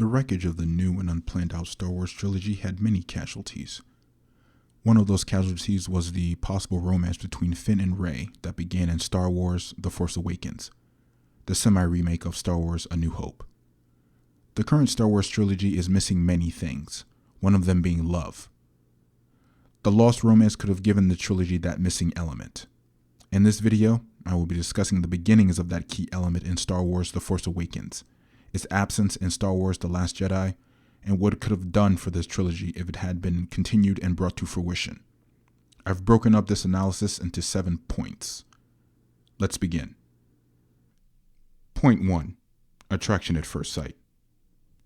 The wreckage of the new and unplanned out Star Wars trilogy had many casualties. One of those casualties was the possible romance between Finn and Rey that began in Star Wars The Force Awakens, the semi-remake of Star Wars A New Hope. The current Star Wars trilogy is missing many things, one of them being love. The lost romance could have given the trilogy that missing element. In this video, I will be discussing the beginnings of that key element in Star Wars The Force Awakens, its absence in Star Wars The Last Jedi, and what it could have done for this trilogy if it had been continued and brought to fruition. I've broken up this analysis into 7 points. Let's begin. Point 1. Attraction at first sight.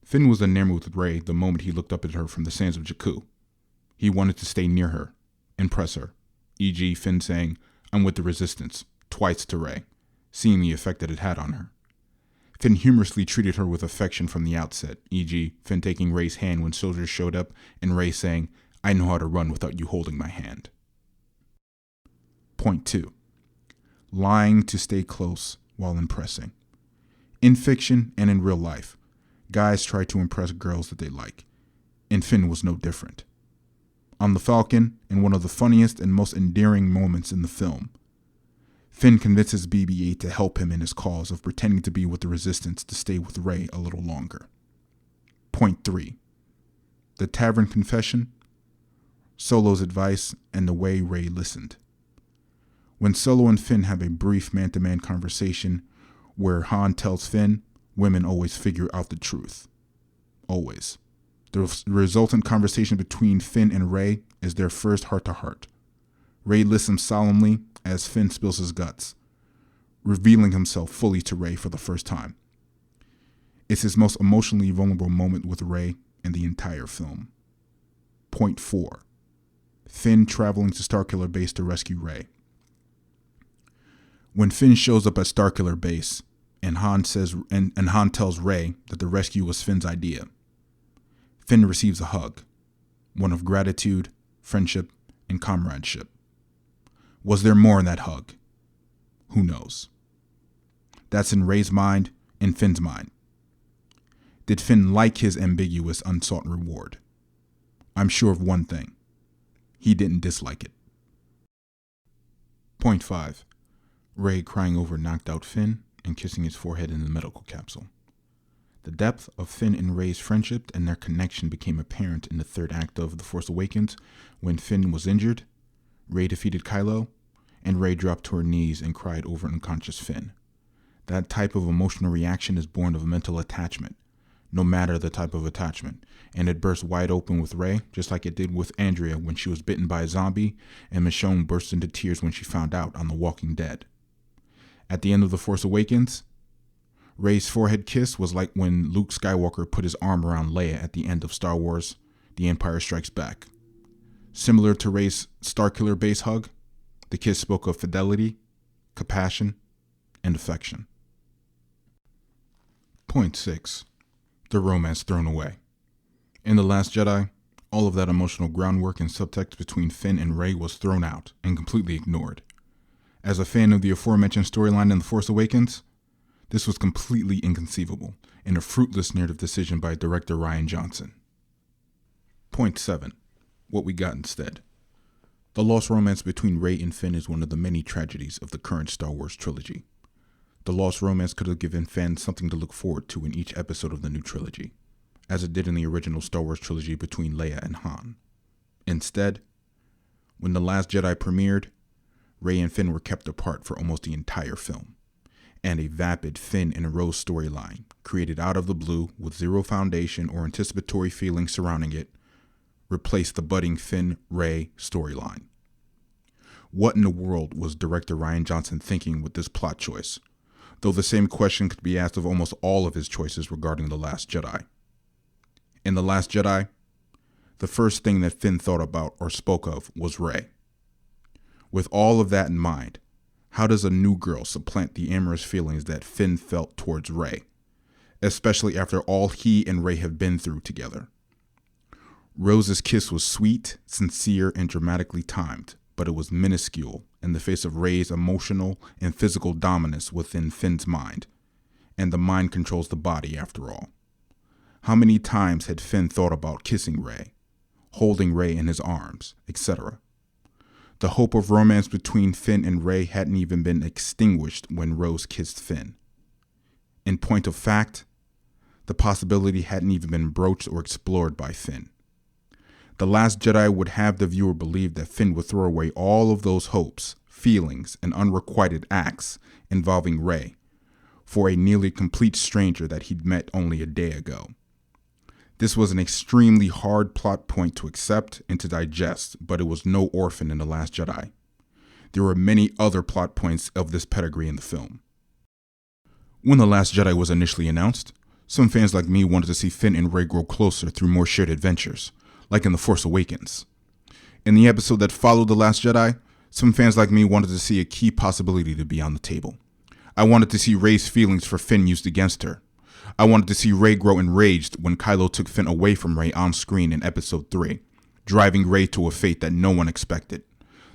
Finn was enamored with Rey the moment he looked up at her from the sands of Jakku. He wanted to stay near her, impress her, e.g. Finn saying, "I'm with the Resistance," twice to Rey, seeing the effect that it had on her. Finn humorously treated her with affection from the outset, e.g. Finn taking Rey's hand when soldiers showed up and Rey saying, "I know how to run without you holding my hand." Point 2. Lying to stay close while impressing. In fiction and in real life, guys try to impress girls that they like, and Finn was no different. On the Falcon, in one of the funniest and most endearing moments in the film, Finn convinces BB-8 to help him in his cause of pretending to be with the Resistance to stay with Rey a little longer. Point 3. The Tavern Confession, Solo's advice, and the way Rey listened. When Solo and Finn have a brief man-to-man conversation where Han tells Finn, women always figure out the truth. Always. The resultant conversation between Finn and Rey is their first heart-to-heart. Rey listens solemnly as Finn spills his guts, revealing himself fully to Rey for the first time. It's his most emotionally vulnerable moment with Rey in the entire film. Point 4. Finn traveling to Starkiller Base to rescue Rey. When Finn shows up at Starkiller Base and Han tells Rey that the rescue was Finn's idea, Finn receives a hug, one of gratitude, friendship, and comradeship. Was there more in that hug? Who knows? That's in Rey's mind and Finn's mind. Did Finn like his ambiguous, unsought reward? I'm sure of one thing. He didn't dislike it. Point 5. Rey crying over knocked out Finn and kissing his forehead in the medical capsule. The depth of Finn and Rey's friendship and their connection became apparent in the third act of The Force Awakens when Finn was injured, Rey defeated Kylo, and Rey dropped to her knees and cried over unconscious Finn. That type of emotional reaction is born of mental attachment, no matter the type of attachment, and it burst wide open with Rey, just like it did with Andrea when she was bitten by a zombie, and Michonne burst into tears when she found out on The Walking Dead. At the end of The Force Awakens, Rey's forehead kiss was like when Luke Skywalker put his arm around Leia at the end of Star Wars The Empire Strikes Back. Similar to Rey's Starkiller Base hug, the kiss spoke of fidelity, compassion, and affection. Point 6. The romance thrown away. In The Last Jedi, all of that emotional groundwork and subtext between Finn and Rey was thrown out and completely ignored. As a fan of the aforementioned storyline in The Force Awakens, this was completely inconceivable and a fruitless narrative decision by director Rian Johnson. Point 7. What we got instead. The lost romance between Rey and Finn is one of the many tragedies of the current Star Wars trilogy. The lost romance could have given fans something to look forward to in each episode of the new trilogy, as it did in the original Star Wars trilogy between Leia and Han. Instead, when The Last Jedi premiered, Rey and Finn were kept apart for almost the entire film, and a vapid Finn and Rose storyline, created out of the blue with zero foundation or anticipatory feelings surrounding it, replaced the budding Finn-Rey storyline. What in the world was director Rian Johnson thinking with this plot choice? Though the same question could be asked of almost all of his choices regarding The Last Jedi. In The Last Jedi, the first thing that Finn thought about or spoke of was Rey. With all of that in mind, how does a new girl supplant the amorous feelings that Finn felt towards Rey, especially after all he and Rey have been through together? Rose's kiss was sweet, sincere, and dramatically timed, but it was minuscule in the face of Rey's emotional and physical dominance within Finn's mind, and the mind controls the body after all. How many times had Finn thought about kissing Rey, holding Rey in his arms, etc.? The hope of romance between Finn and Rey hadn't even been extinguished when Rose kissed Finn. In point of fact, the possibility hadn't even been broached or explored by Finn. The Last Jedi would have the viewer believe that Finn would throw away all of those hopes, feelings, and unrequited acts involving Rey for a nearly complete stranger that he'd met only a day ago. This was an extremely hard plot point to accept and to digest, but it was no orphan in The Last Jedi. There were many other plot points of this pedigree in the film. When The Last Jedi was initially announced, some fans like me wanted to see Finn and Rey grow closer through more shared adventures, like in The Force Awakens. In the episode that followed The Last Jedi, some fans like me wanted to see a key possibility to be on the table. I wanted to see Rey's feelings for Finn used against her. I wanted to see Rey grow enraged when Kylo took Finn away from Rey on screen in Episode 3, driving Rey to a fate that no one expected.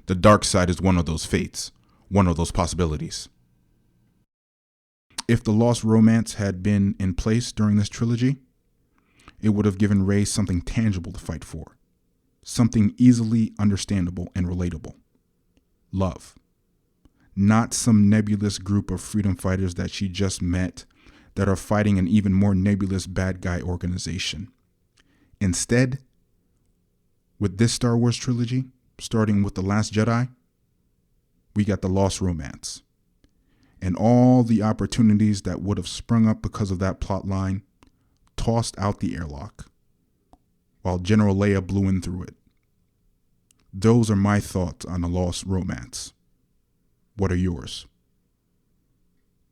The dark side is one of those fates, one of those possibilities. If the lost romance had been in place during this trilogy, it would have given Rey something tangible to fight for, something easily understandable and relatable. Love. Not some nebulous group of freedom fighters that she just met that are fighting an even more nebulous bad guy organization. Instead, with this Star Wars trilogy, starting with The Last Jedi, we got the lost romance. And all the opportunities that would have sprung up because of that plot line tossed out the airlock, while General Leia blew in through it. Those are my thoughts on the lost romance. What are yours?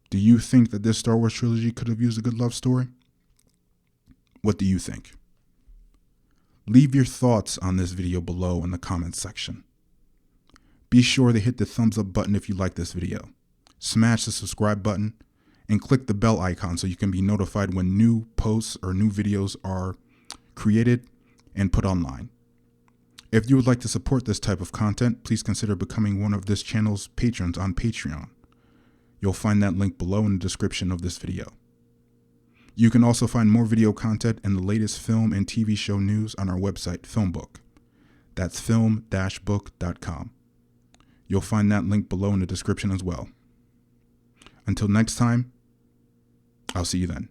Do you think that this Star Wars trilogy could have used a good love story? What do you think? Leave your thoughts on this video below in the comments section. Be sure to hit the thumbs up button if you like this video. Smash the subscribe button and click the bell icon so you can be notified when new posts or new videos are created and put online. If you would like to support this type of content, please consider becoming one of this channel's patrons on Patreon. You'll find that link below in the description of this video. You can also find more video content and the latest film and TV show news on our website, FilmBook. That's film-book.com. You'll find that link below in the description as well. Until next time, I'll see you then.